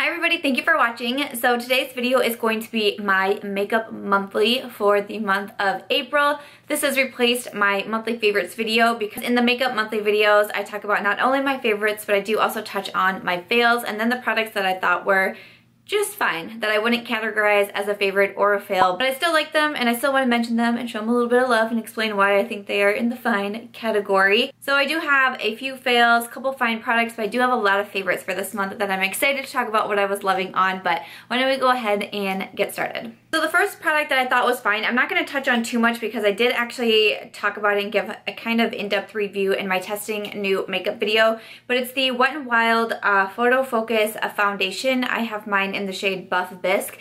Hi everybody, thank you for watching. So today's video is going to be my makeup monthly for the month of April. This has replaced my monthly favorites video because in the makeup monthly videos I talk about not only my favorites but I do also touch on my fails and then the products that I thought were just fine, that I wouldn't categorize as a favorite or a fail, but I still like them and I still want to mention them and show them a little bit of love and explain why I think they are in the fine category. So I do have a few fails, a couple fine products, but I do have a lot of favorites for this month that I'm excited to talk about what I was loving on, but why don't we go ahead and get started. So the first product that I thought was fine, I'm not going to touch on too much because I did actually talk about it and give a kind of in-depth review in my testing new makeup video, but it's the Wet n Wild Photo Focus foundation. I have mine in the shade Buff Bisque.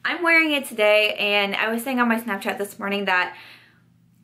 I'm wearing it today and I was saying on my Snapchat this morning that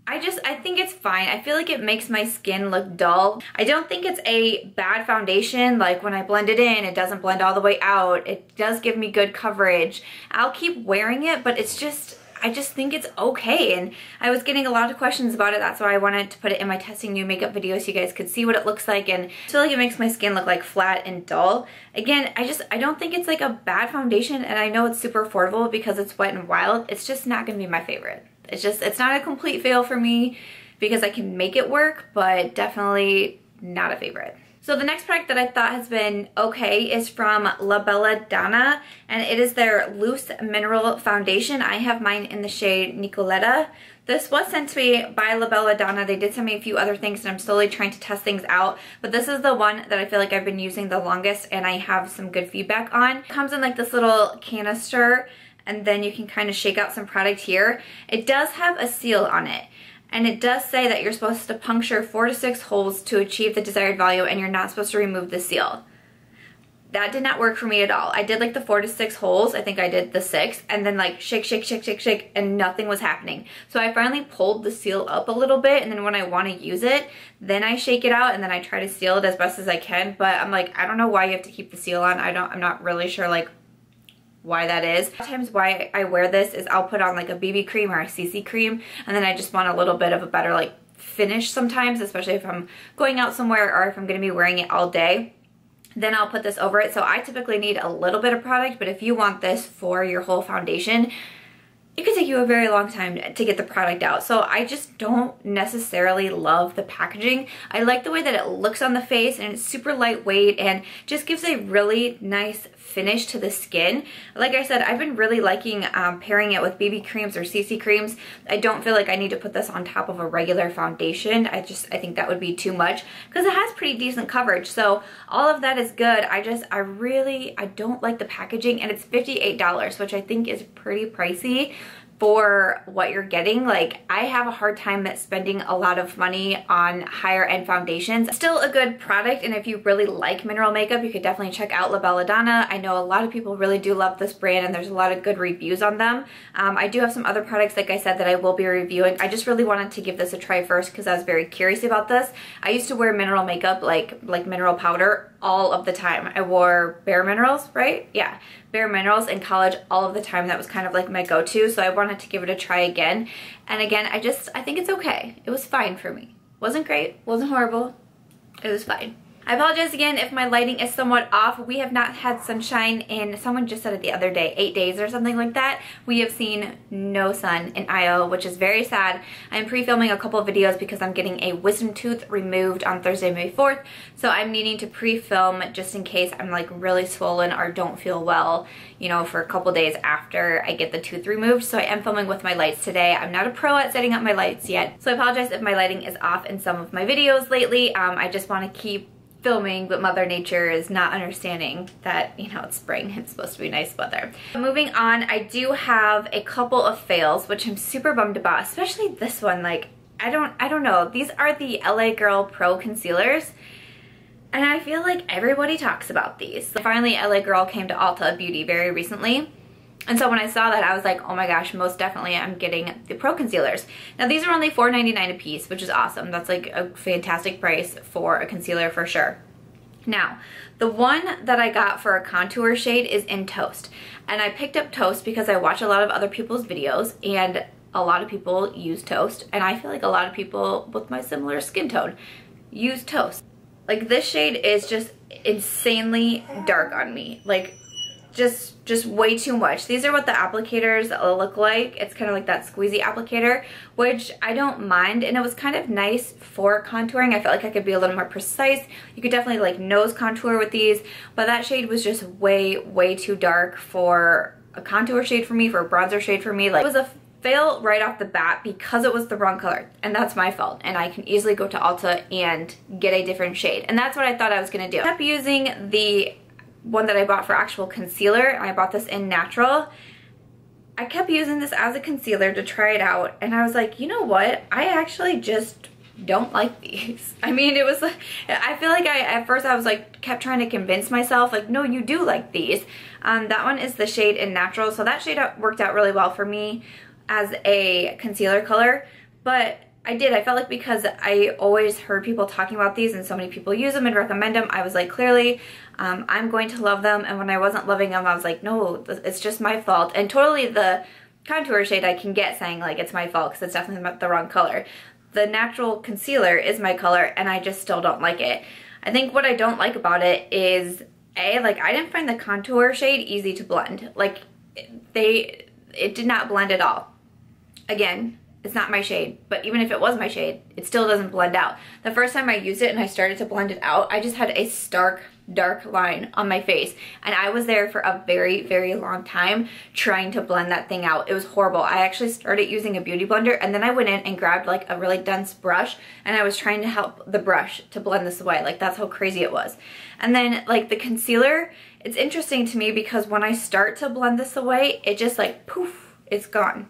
I think it's fine. I feel like it makes my skin look dull. I don't think it's a bad foundation. Like when I blend it in, it doesn't blend all the way out. It does give me good coverage. I'll keep wearing it, but it's just, I just think it's okay. And I was getting a lot of questions about it. That's why I wanted to put it in my testing new makeup video so you guys could see what it looks like. And I feel like it makes my skin look like flat and dull. Again, I don't think it's like a bad foundation, and I know it's super affordable because it's Wet n Wild. It's just not gonna be my favorite. It's not a complete fail for me because I can make it work, but definitely not a favorite. So the next product that I thought has been okay is from La Bella Donna, and it is their Loose Mineral Foundation. I have mine in the shade Nicoletta. This was sent to me by La Bella Donna. They did send me a few other things and I'm slowly trying to test things out, but this is the one that I feel like I've been using the longest and I have some good feedback on. It comes in like this little canister and then you can kind of shake out some product here. It does have a seal on it. And it does say that you're supposed to puncture 4 to 6 holes to achieve the desired value and you're not supposed to remove the seal. That did not work for me at all. I did like the 4 to 6 holes. I think I did the 6 and then like shake, shake, shake, shake, shake and nothing was happening. So I finally pulled the seal up a little bit and then when I want to use it, then I shake it out and then I try to seal it as best as I can. But I'm like, I don't know why you have to keep the seal on. I'm not really sure like why that is. Sometimes why I wear this is I'll put on like a BB cream or a CC cream and then I just want a little bit of a better like finish sometimes, especially if I'm going out somewhere or if I'm going to be wearing it all day. Then I'll put this over it. So I typically need a little bit of product, but if you want this for your whole foundation, it could take you a very long time to get the product out. So I just don't necessarily love the packaging. I like the way that it looks on the face and it's super lightweight and just gives a really nice finish to the skin. Like I said, I've been really liking pairing it with BB creams or CC creams. I don't feel like I need to put this on top of a regular foundation. I think that would be too much because it has pretty decent coverage. So all of that is good. I don't like the packaging and it's $58, which I think is pretty pricey for what you're getting. Like I have a hard time spending a lot of money on higher end foundations. Still a good product, and if you really like mineral makeup, you could definitely check out La Bella Donna. I know a lot of people really do love this brand and there's a lot of good reviews on them. I do have some other products, like I said, that I will be reviewing. I just really wanted to give this a try first because I was very curious about this. I used to wear mineral makeup, like mineral powder, all of the time. I wore Bare Minerals, right? Yeah, Bare Minerals in college all of the time. That was kind of like my go-to, so I wanted to give it a try again. And again, I think it's okay. It was fine for me. Wasn't great, wasn't horrible, it was fine. I apologize again if my lighting is somewhat off. We have not had sunshine in, someone just said it the other day, 8 days or something like that. We have seen no sun in Io, which is very sad. I'm pre-filming a couple of videos because I'm getting a wisdom tooth removed on Thursday, May 4th. So I'm needing to pre-film just in case I'm like really swollen or don't feel well, you know, for a couple days after I get the tooth removed. So I am filming with my lights today. I'm not a pro at setting up my lights yet. So I apologize if my lighting is off in some of my videos lately. I just want to keep filming, but Mother Nature is not understanding that, you know, it's spring, it's supposed to be nice weather. Moving on, I do have a couple of fails, which I'm super bummed about, especially this one. Like, I don't know. These are the LA Girl Pro Concealers, and I feel like everybody talks about these. Finally, LA Girl came to Ulta Beauty very recently. And so when I saw that, I was like, oh my gosh, most definitely I'm getting the Pro Concealers. Now these are only $4.99 a piece, which is awesome. That's like a fantastic price for a concealer for sure. Now, the one that I got for a contour shade is in Toast. And I picked up Toast because I watch a lot of other people's videos and a lot of people use Toast. And I feel like a lot of people with my similar skin tone use Toast. Like this shade is just insanely dark on me. Like just way too much. These are what the applicators look like. It's kind of like that squeezy applicator, which I don't mind, and it was kind of nice for contouring. I felt like I could be a little more precise. You could definitely like nose contour with these, but that shade was just way too dark for a contour shade for me, for a bronzer shade for me. Like, it was a fail right off the bat because it was the wrong color, and that's my fault, and I can easily go to Ulta and get a different shade, and that's what I thought I was gonna do. I kept using the one that I bought for actual concealer. I bought this in Natural. I kept using this as a concealer to try it out, and I was like, you know what, I actually just don't like these. I mean, it was like, I feel like at first I was like, kept trying to convince myself like, no, you do like these. That one is the shade in Natural, so that shade worked out really well for me as a concealer color, but I felt like because I always heard people talking about these and so many people use them and recommend them, I was like, clearly I'm going to love them, and when I wasn't loving them, I was like, no, it's just my fault. And totally the contour shade I can get saying like it's my fault because it's definitely the wrong color. The Natural concealer is my color, and I just still don't like it. I think what I don't like about it is, like, I didn't find the contour shade easy to blend. Like, it did not blend at all. Again, it's not my shade, but even if it was my shade, it still doesn't blend out. The first time I used it and I started to blend it out, I just had a stark, dark line on my face, and I was there for a very long time trying to blend that thing out. It was horrible. I actually started using a beauty blender, and then I went in and grabbed like a really dense brush, and I was trying to help the brush to blend this away. Like, that's how crazy it was. And then like the concealer, it's interesting to me because when I start to blend this away, it just like poof, it's gone.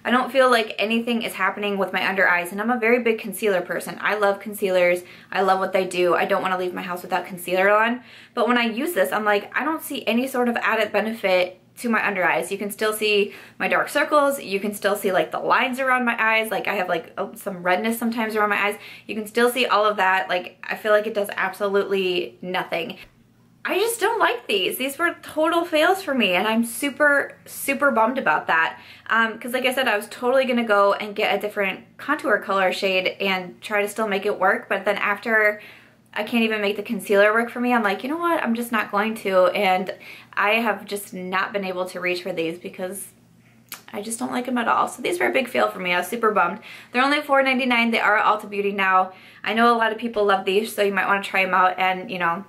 I don't feel like anything is happening with my under eyes, and I'm a very big concealer person. I love concealers. I love what they do. I don't want to leave my house without concealer on. But when I use this, I'm like, I don't see any sort of added benefit to my under eyes. You can still see my dark circles. You can still see like the lines around my eyes. Like, I have like some redness sometimes around my eyes. You can still see all of that. Like, I feel like it does absolutely nothing. I just don't like these. These were total fails for me, and I'm super bummed about that. Because like I said, I was totally gonna go and get a different contour color shade and try to still make it work, but then after I can't even make the concealer work for me, I'm like, you know what, I'm just not going to, and I have just not been able to reach for these because I just don't like them at all. So these were a big fail for me. I was super bummed. They're only $4.99. They are at Ulta Beauty now. I know a lot of people love these, so you might want to try them out and, you know,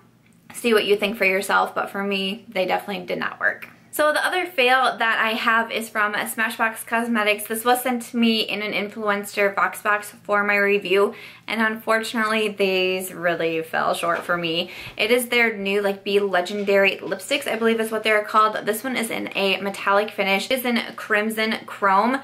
see what you think for yourself, but for me, they definitely did not work. So the other fail that I have is from Smashbox Cosmetics. This was sent to me in an influencer Vox box for my review, and unfortunately these really fell short for me. It is their new like Be Legendary lipsticks, I believe is what they're called. This one is in a metallic finish. It is in Crimson Chrome.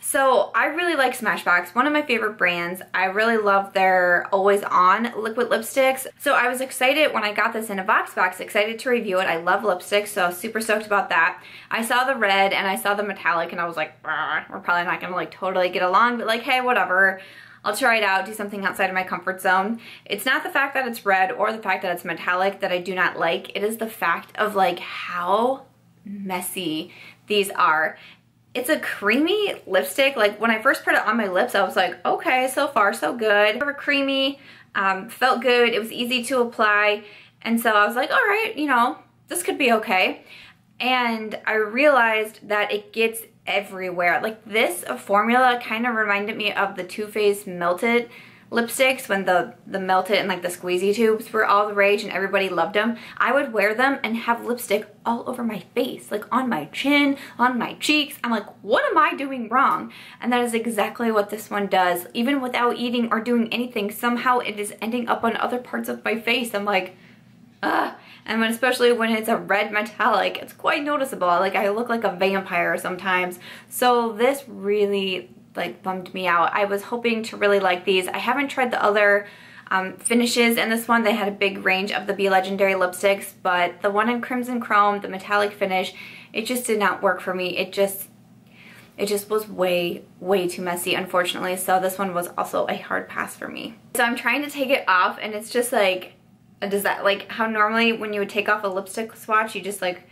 So I really like Smashbox, one of my favorite brands. I really love their always on liquid lipsticks. So I was excited when I got this in a Vox box, excited to review it. I love lipsticks, so super stoked about that. I saw the red and I saw the metallic and I was like, we're probably not gonna like totally get along, but like, hey, whatever. I'll try it out, do something outside of my comfort zone. It's not the fact that it's red or the fact that it's metallic that I do not like. It is the fact of like how messy these are. It's a creamy lipstick. Like, when I first put it on my lips, I was like, okay, so far so good. They were creamy, felt good, it was easy to apply, and so I was like, all right, you know, this could be okay. And I realized that it gets everywhere. Like, this formula kind of reminded me of the Too Faced Melted lipsticks when the melted and like the squeezy tubes were all the rage and everybody loved them. I would wear them and have lipstick all over my face, like on my chin, on my cheeks. I'm like, what am I doing wrong? And that is exactly what this one does. Even without eating or doing anything, somehow it is ending up on other parts of my face. I'm like, ugh. And especially when it's a red metallic, it's quite noticeable. Like, I look like a vampire sometimes. So this really like bummed me out. I was hoping to really like these. I haven't tried the other finishes in this one. They had a big range of the Be Legendary lipsticks, but the one in Crimson Chrome, the metallic finish, it just did not work for me. It just was way too messy, unfortunately. So this one was also a hard pass for me. So I'm trying to take it off, and it's just like, does that, like how normally when you would take off a lipstick swatch, you just like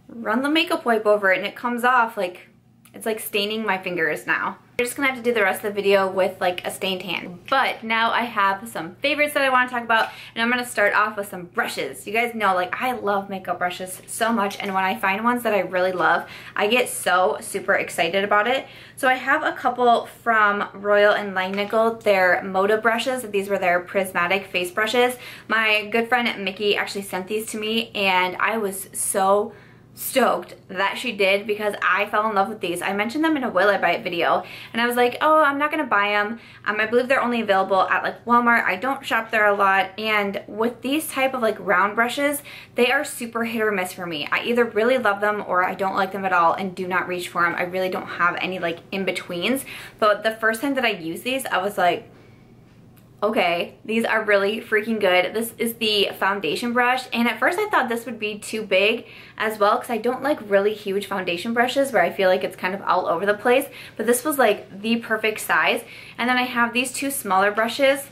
run the makeup wipe over it and it comes off, like it's like staining my fingers now. You're just gonna have to do the rest of the video with like a stained hand. But now I have some favorites that I want to talk about, and I'm gonna start off with some brushes. You guys know, like, I love makeup brushes so much, and when I find ones that I really love, I get so super excited about it. So I have a couple from Royal and Langnickel. They're Moda brushes. These were their prismatic face brushes. My good friend Mickey actually sent these to me, and I was so stoked that she did because I fell in love with these. I mentioned them in a Will I Buy It video, and I was like, oh, I'm not gonna buy them. I believe they're only available at like Walmart. I don't shop there a lot, and with these type of like round brushes, they are super hit or miss for me. I either really love them or I don't like them at all and do not reach for them. I really don't have any like in-betweens, but the first time that I used these, I was like, okay, these are really freaking good. This is the foundation brush, and at first I thought this would be too big as well because I don't like really huge foundation brushes where I feel like it's kind of all over the place, but this was like the perfect size. And then I have these two smaller brushes.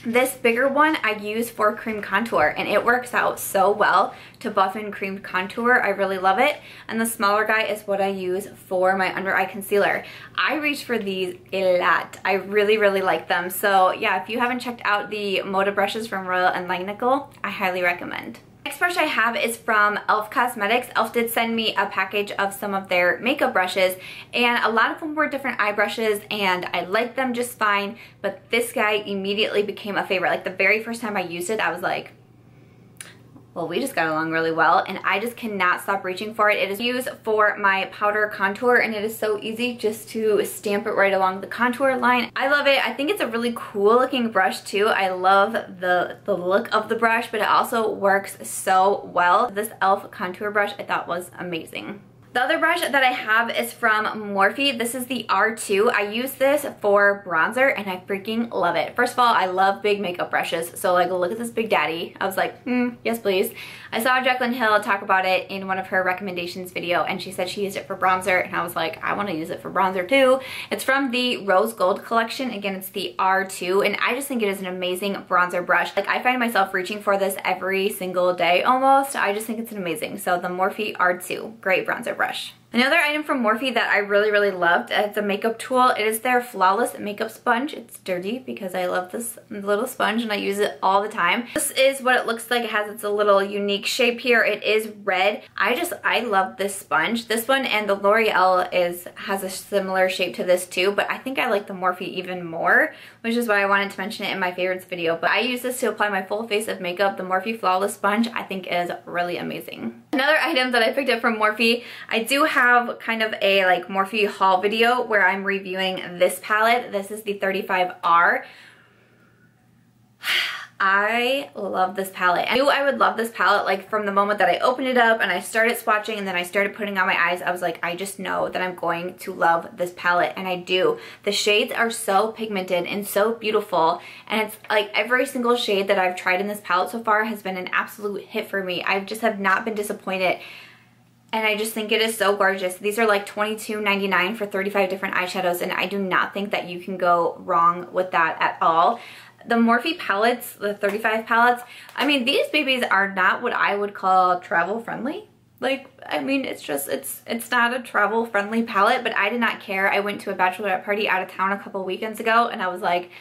This bigger one I use for cream contour, and it works out so well to buff in cream contour. I really love it. And the smaller guy is what I use for my under eye concealer. I reach for these a lot. I really, really like them. So yeah, if you haven't checked out the Moda brushes from Royal and Langnickel, I highly recommend. Next brush I have is from e.l.f. Cosmetics. e.l.f. did send me a package of some of their makeup brushes, and a lot of them were different eye brushes, and I liked them just fine, but this guy immediately became a favorite. Like the very first time I used it, I was like, well, we just got along really well, and I just cannot stop reaching for it. It is used for my powder contour, and it is so easy just to stamp it right along the contour line. I love it. I think it's a really cool looking brush too. I love the look of the brush, but it also works so well. This e.l.f. contour brush I thought was amazing. The other brush that I have is from Morphe. This is the R2. I use this for bronzer, and I freaking love it. First of all, I love big makeup brushes, so like, look at this big daddy. I was like, yes please. I saw Jaclyn Hill talk about it in one of her recommendations video, and she said she used it for bronzer, and I was like, I want to use it for bronzer too. It's from the Rose Gold collection. Again, it's the R2, and I just think it is an amazing bronzer brush. Like, I find myself reaching for this every single day almost. I just think it's amazing. So the Morphe R2, great bronzer brush. Another item from Morphe that I really, really loved, it's a makeup tool. It is their Flawless Makeup Sponge. It's dirty because I love this little sponge and I use it all the time. This is what it looks like. It has its little unique shape here. It is red. I love this sponge. This one and the L'Oreal has a similar shape to this too, but I think I like the Morphe even more, which is why I wanted to mention it in my favorites video. But I use this to apply my full face of makeup. The Morphe Flawless Sponge I think is really amazing. Another item that I picked up from Morphe, I do have kind of a like Morphe haul video where I'm reviewing this palette. This is the 35R. I love this palette. I knew I would love this palette like from the moment that I opened it up and I started swatching and then I started putting on my eyes. I was like, I just know that I'm going to love this palette, and I do. The shades are so pigmented and so beautiful, and it's like every single shade that I've tried in this palette so far has been an absolute hit for me. I just have not been disappointed. And I just think it is so gorgeous. These are like $22.99 for 35 different eyeshadows, and I do not think that you can go wrong with that at all. The Morphe palettes, the 35 palettes, I mean, these babies are not what I would call travel friendly. Like, I mean, it's just, it's not a travel friendly palette, but I did not care. I went to a bachelorette party out of town a couple weekends ago, and I was like,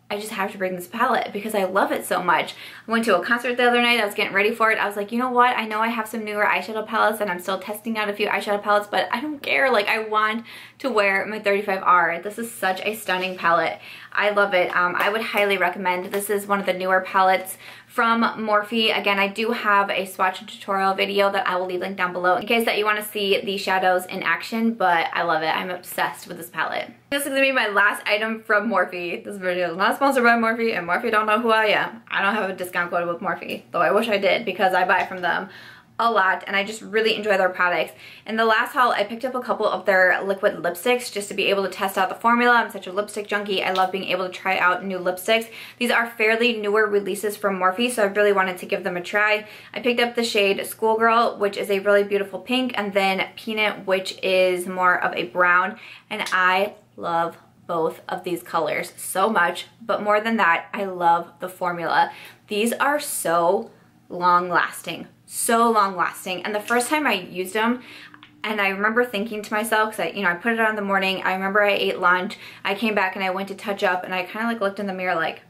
I just have to bring this palette because I love it so much. I went to a concert the other night. I was getting ready for it. I was like, you know what? I know I have some newer eyeshadow palettes and I'm still testing out a few eyeshadow palettes, but I don't care. Like, I want to wear my 35R. This is such a stunning palette. I love it. I would highly recommend. This is one of the newer palettes from Morphe. Again, I do have a swatch tutorial video that I will leave linked down below in case that you want to see the shadows in action, but I love it. I'm obsessed with this palette. This is going to be my last item from Morphe. This video is not sponsored by Morphe, and Morphe don't know who I am. I don't have a discount code with Morphe, though I wish I did because I buy from them a lot and I just really enjoy their products. In the last haul, I picked up a couple of their liquid lipsticks just to be able to test out the formula. I'm such a lipstick junkie. I love being able to try out new lipsticks. These are fairly newer releases from Morphe, so I really wanted to give them a try. I picked up the shade Schoolgirl, which is a really beautiful pink, and then Peanut, which is more of a brown, and I love both of these colors so much, but more than that, I love the formula. These are so long lasting, and the first time I used them, And I remember thinking to myself, because I put it on in the morning, I remember I ate lunch, I came back and I went to touch up, and I kind of like looked in the mirror like,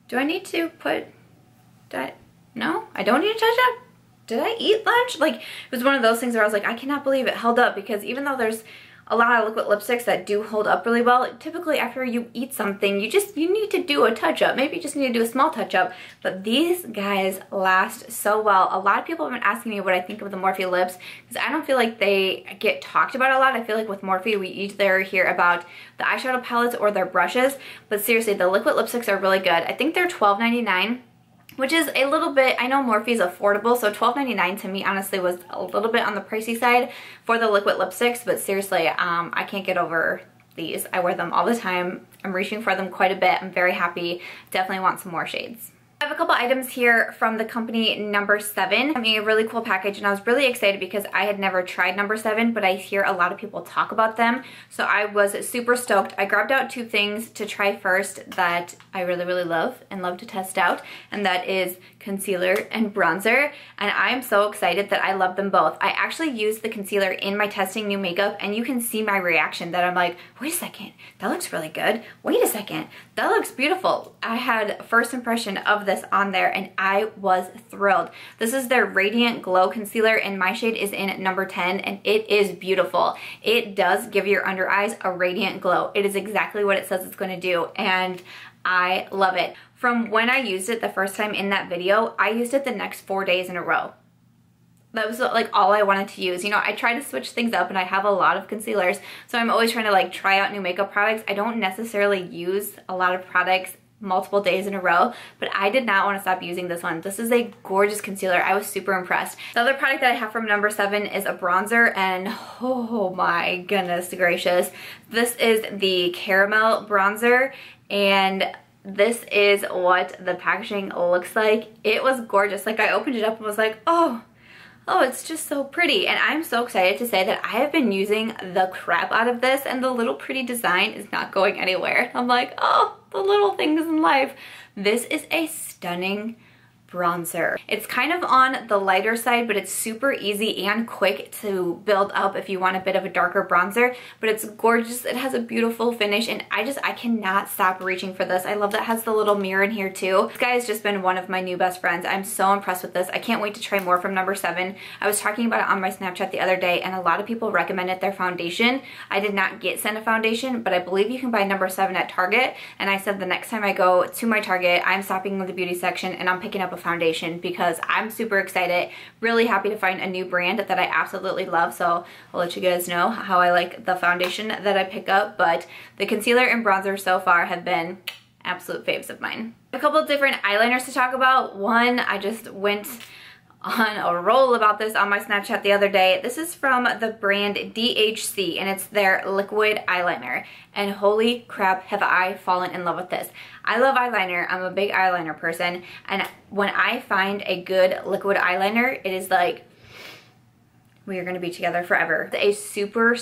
do I need to put, no, I don't need to touch up? Did I eat lunch? Like, it was one of those things where I was like, I cannot believe it held up, because even though there's a lot of liquid lipsticks that do hold up really well, typically after you eat something, you need to do a touch-up. Maybe you just need to do a small touch-up, but these guys last so well. A lot of people have been asking me what I think of the Morphe lips, because I don't feel like they get talked about a lot. I feel like with Morphe, we either hear about the eyeshadow palettes or their brushes, but seriously, the liquid lipsticks are really good. I think they're $12.99. Which is a little bit, I know Morphe is affordable, so $12.99 to me honestly was a little bit on the pricey side for the liquid lipsticks, but seriously, I can't get over these. I wear them all the time. I'm reaching for them quite a bit. I'm very happy. Definitely want some more shades. I have a couple items here from the company No7. I mean, a really cool package, and I was really excited because I had never tried No7, but I hear a lot of people talk about them, so I was super stoked. I grabbed out two things to try first that I really love and love to test out, and that is concealer and bronzer, and I'm so excited that I love them both. I actually used the concealer in my testing new makeup, and you can see my reaction that I'm like, wait a second, that looks really good. Wait a second, that looks beautiful. I had first impression of this on there and I was thrilled. This is their Radiant Glow Concealer and my shade is in number 10 and it is beautiful. It does give your under eyes a radiant glow. It is exactly what it says it's going to do and I love it. From when I used it the first time in that video, I used it the next 4 days in a row. That was like all I wanted to use. You know, I try to switch things up and I have a lot of concealers, so I'm always trying to like try out new makeup products. I don't necessarily use a lot of products multiple days in a row, but I did not want to stop using this one. This is a gorgeous concealer. I was super impressed. The other product that I have from No7 is a bronzer, and oh my goodness gracious. This is the Caramel Bronzer, and this is what the packaging looks like. It was gorgeous. Like, I opened it up and was like, oh, it's just so pretty. And I'm so excited to say that I have been using the crap out of this and the little pretty design is not going anywhere. I'm like, oh, the little things in life. This is a stunning bronzer. It's kind of on the lighter side, but it's super easy and quick to build up if you want a bit of a darker bronzer, but it's gorgeous. It has a beautiful finish and I cannot stop reaching for this. I love that it has the little mirror in here too. This guy has just been one of my new best friends. I'm so impressed with this. I can't wait to try more from No7. I was talking about it on my Snapchat the other day and a lot of people recommended their foundation. I did not get sent a foundation, but I believe you can buy No7 at Target, and I said the next time I go to my Target, I'm stopping in the beauty section and I'm picking up a foundation because I'm super excited, really happy to find a new brand that I absolutely love. So I'll let you guys know how I like the foundation that I pick up, but the concealer and bronzer so far have been absolute faves of mine. A couple of different eyeliners to talk about. One, I just went on a roll about this on my Snapchat the other day. This is from the brand DHC and it's their liquid eyeliner. And holy crap, have I fallen in love with this. I love eyeliner. I'm a big eyeliner person. And when I find a good liquid eyeliner, it is like, we are gonna be together forever. A super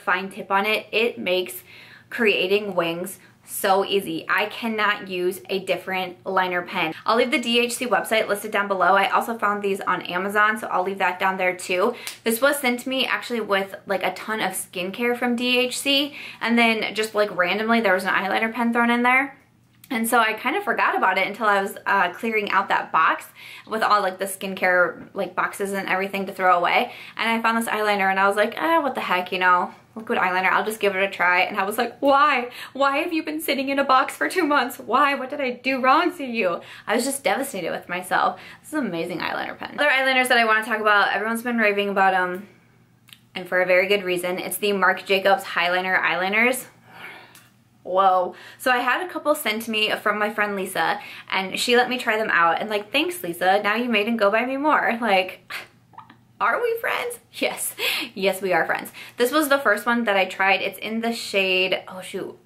fine tip on it. It makes creating wings so easy. I cannot use a different liner pen. I'll leave the DHC website listed down below. I also found these on Amazon, so I'll leave that down there too. This was sent to me actually with like a ton of skincare from DHC, and then just like randomly there was an eyeliner pen thrown in there. And so I kind of forgot about it until I was clearing out that box with all like the skincare like boxes and everything to throw away. And I found this eyeliner and I was like, what the heck, you know, liquid eyeliner, I'll just give it a try. And I was like, why? Why have you been sitting in a box for 2 months? Why? What did I do wrong to you? I was just devastated with myself. This is an amazing eyeliner pen. Other eyeliners that I want to talk about, everyone's been raving about them, and for a very good reason. It's the Marc Jacobs Highliner eyeliners. Whoa. So I had a couple sent to me from my friend Lisa, and she let me try them out, and like, thanks Lisa, now you made and go buy me more. Like, are we friends? Yes. Yes, we are friends. This was the first one that I tried. It's in the shade, oh shoot,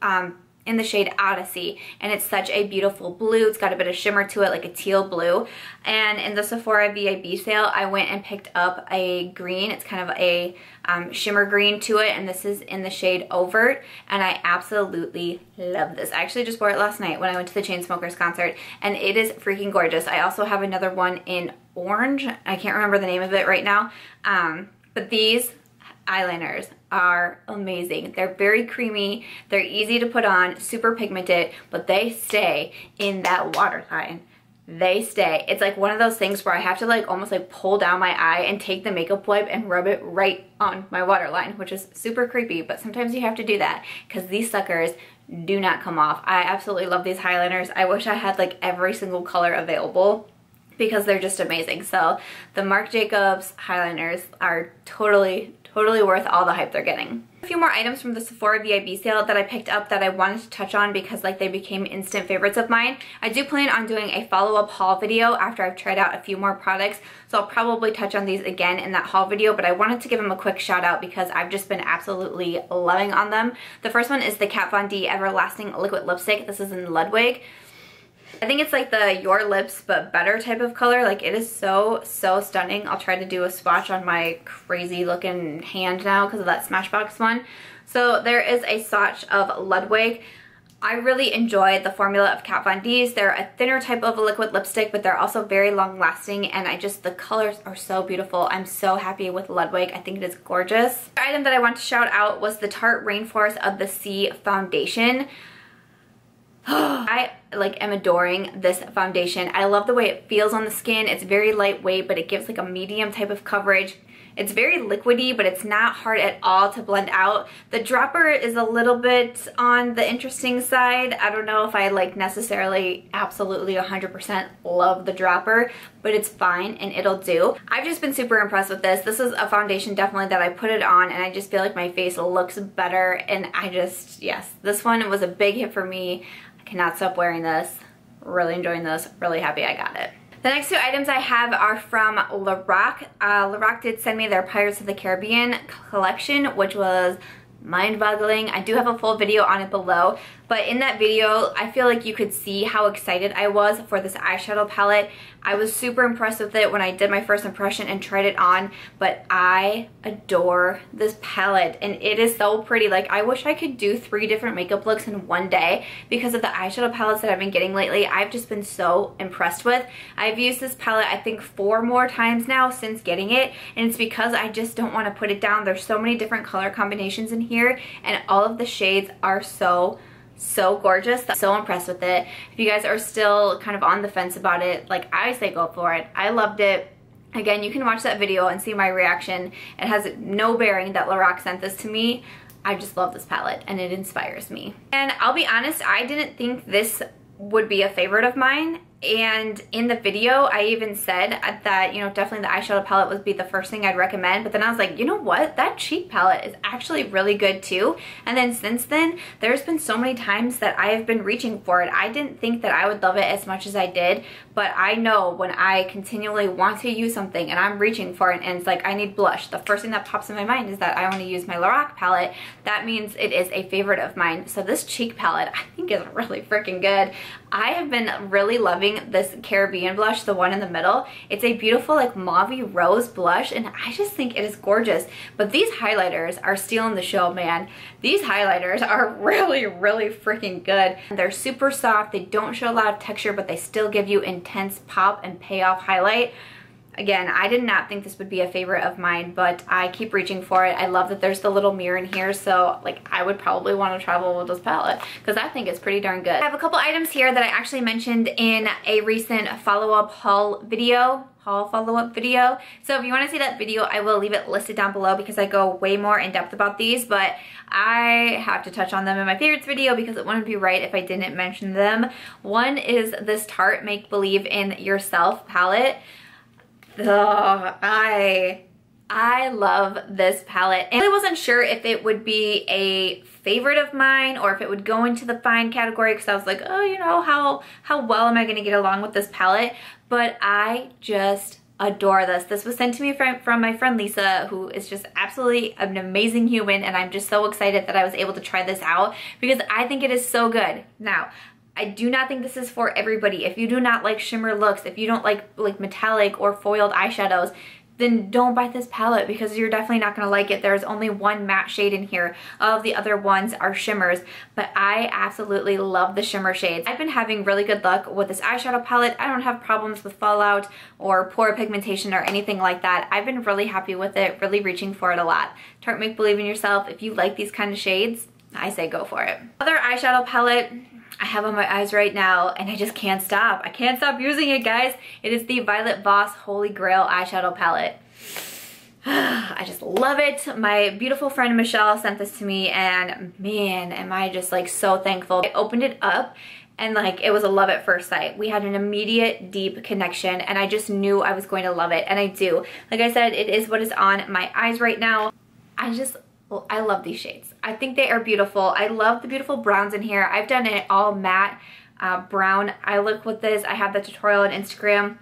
in the shade Odyssey, and it's such a beautiful blue. It's got a bit of shimmer to it, like a teal blue. And in the Sephora VIB sale, I went and picked up a green. It's kind of a shimmer green to it, and this is in the shade Overt, and I absolutely love this. I actually just wore it last night when I went to the Chainsmokers concert, and it is freaking gorgeous. I also have another one in orange. I can't remember the name of it right now, but these eyeliners are amazing. They're very creamy, they're easy to put on, super pigmented, but they stay in that waterline. They stay. It's like one of those things where I have to like almost like pull down my eye and take the makeup wipe and rub it right on my waterline, which is super creepy, but sometimes you have to do that because these suckers do not come off. I absolutely love these highlighters. I wish I had like every single color available because they're just amazing. So the Marc Jacobs highliners are totally worth all the hype they're getting. A few more items from the Sephora VIB sale that I picked up that I wanted to touch on because like they became instant favorites of mine. I do plan on doing a follow-up haul video after I've tried out a few more products, so I'll probably touch on these again in that haul video, but I wanted to give them a quick shout out because I've just been absolutely loving on them. The first one is the Kat Von D Everlasting Liquid Lipstick. This is in Ludwig. I think it's like the Your Lips But Better type of color. Like it is so stunning. I'll try to do a swatch on my crazy looking hand now because of that Smashbox one. So there is a swatch of Ludwig. I really enjoy the formula of Kat Von D's. They're a thinner type of liquid lipstick, but they're also very long lasting, and the colors are so beautiful. I'm so happy with Ludwig. I think it is gorgeous. The item that I want to shout out was the Tarte Rainforest of the Sea foundation. I am adoring this foundation. I love the way it feels on the skin. It's very lightweight, but it gives like a medium type of coverage. It's very liquidy, but it's not hard at all to blend out. The dropper is a little bit on the interesting side. I don't know if I like necessarily absolutely 100% love the dropper, but it's fine and it'll do. I've just been super impressed with this. This is a foundation definitely that I put it on and I just feel like my face looks better, and yes, this one was a big hit for me. I cannot stop wearing this. Really enjoying this. Really happy I got it. The next two items I have are from Lorac. Lorac did send me their Pirates of the Caribbean collection, which was mind-boggling. I do have a full video on it below, but in that video I feel like you could see how excited I was for this eyeshadow palette. I was super impressed with it when I did my first impression and tried it on, but I adore this palette and it is so pretty. Like I wish I could do 3 different makeup looks in one day because of the eyeshadow palettes that I've been getting lately. I've just been so impressed with. I've used this palette I think 4 more times now since getting it, and it's because I just don't want to put it down. There's so many different color combinations in here and all of the shades are so gorgeous. I'm so impressed with it. If you guys are still kind of on the fence about it, like I say go for it. I loved it. Again, you can watch that video and see my reaction. It has no bearing that Lorac sent this to me. I just love this palette and it inspires me. And I'll be honest, I didn't think this would be a favorite of mine. And in the video, I even said that, you know, definitely the eyeshadow palette would be the first thing I'd recommend. But then I was like, you know what? That cheek palette is actually really good too. And then since then, there's been so many times that I have been reaching for it. I didn't think that I would love it as much as I did. But I know when I continually want to use something and I'm reaching for it and it's like I need blush, the first thing that pops in my mind is that I want to use my Lorac palette. That means it is a favorite of mine. So this cheek palette I think is really freaking good. I have been really loving this Caribbean blush, the one in the middle. It's a beautiful like mauve rose blush and I just think it is gorgeous. But these highlighters are stealing the show, man. These highlighters are really freaking good. They're super soft, they don't show a lot of texture, but they still give you intense pop and payoff highlight. Again, I did not think this would be a favorite of mine, but I keep reaching for it. I love that there's the little mirror in here, so like I would probably want to travel with this palette because I think it's pretty darn good. I have a couple items here that I actually mentioned in a recent follow-up haul follow-up video. So if you want to see that video, I will leave it listed down below because I go way more in depth about these, but I have to touch on them in my favorites video because it wouldn't be right if I didn't mention them. One is this Tarte Make Believe in Yourself palette. I love this palette and I wasn't sure if it would be a favorite of mine or if it would go into the fine category because I was like, oh, you know, how well am I going to get along with this palette? But I just adore this. This was sent to me from my friend Lisa, who is just absolutely an amazing human, and I'm just so excited that I was able to try this out because I think it is so good. Now, I do not think this is for everybody. If you do not like shimmer looks, if you don't like metallic or foiled eyeshadows, then don't buy this palette because you're definitely not going to like it. There's only one matte shade in here. All of the other ones are shimmers, but I absolutely love the shimmer shades. I've been having really good luck with this eyeshadow palette. I don't have problems with fallout or pore pigmentation or anything like that. I've been really happy with it, really reaching for it a lot. Tarte, make believe in yourself. If you like these kind of shades, I say go for it. Other eyeshadow palette I have on my eyes right now, and I just can't stop. I can't stop using it, guys. It is the Violet Voss Holy Grail eyeshadow palette. I just love it. My beautiful friend Michelle sent this to me, and man, am I just like so thankful. I opened it up and like it was a love at first sight. We had an immediate deep connection, and I just knew I was going to love it, and I do. Like I said, it is what is on my eyes right now. I love these shades. I think they are beautiful. I love the beautiful browns in here. I've done an all matte brown eye look with this. I have the tutorial on Instagram.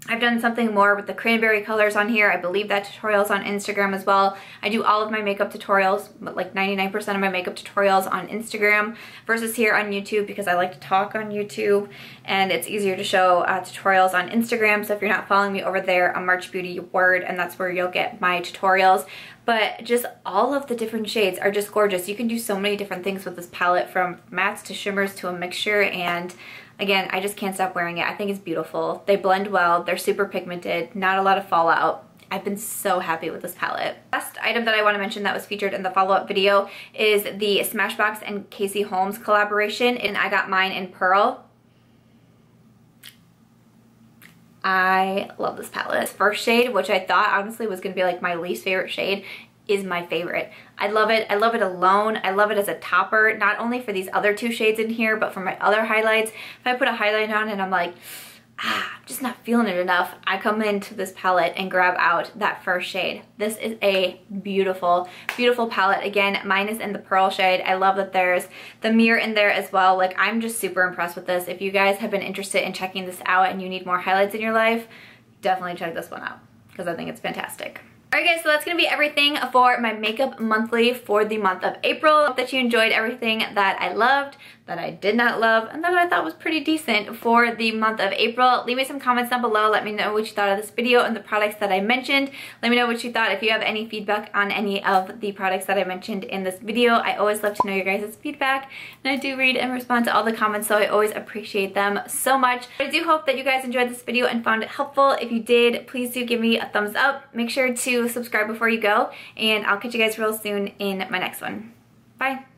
I've done something more with the cranberry colors on here. I believe that tutorial's on Instagram as well. I do all of my makeup tutorials, but like 99% of my makeup tutorials on Instagram versus here on YouTube because I like to talk on YouTube and it's easier to show tutorials on Instagram. So if you're not following me over there, I'm March Beauty Word, and that's where you'll get my tutorials. But just all of the different shades are just gorgeous. You can do so many different things with this palette, from mattes to shimmers to a mixture, and again, I just can't stop wearing it. I think it's beautiful. They blend well. They're super pigmented. Not a lot of fallout. I've been so happy with this palette. Last item that I want to mention that was featured in the follow-up video is the Smashbox and Casey Holmes collaboration, and I got mine in Pearl. I love this palette. This first shade, which I thought honestly was going to be like my least favorite shade, is my favorite. I love it. I love it alone. I love it as a topper, not only for these other two shades in here, but for my other highlights. If I put a highlight on and I'm like, I'm just not feeling it enough, I come into this palette and grab out that first shade. This is a beautiful, beautiful palette. Again, mine is in the Pearl shade. I love that there's the mirror in there as well. Like, I'm just super impressed with this. If you guys have been interested in checking this out and you need more highlights in your life, definitely check this one out because I think it's fantastic. Alright guys, so that's going to be everything for my makeup monthly for the month of April. I hope that you enjoyed everything that I loved, that I did not love, and that I thought was pretty decent for the month of April. Leave me some comments down below. Let me know what you thought of this video and the products that I mentioned. Let me know what you thought if you have any feedback on any of the products that I mentioned in this video. I always love to know your guys' feedback, and I do read and respond to all the comments, so I always appreciate them so much. I do hope that you guys enjoyed this video and found it helpful. If you did, please do give me a thumbs up. Make sure to subscribe before you go, and I'll catch you guys real soon in my next one. Bye!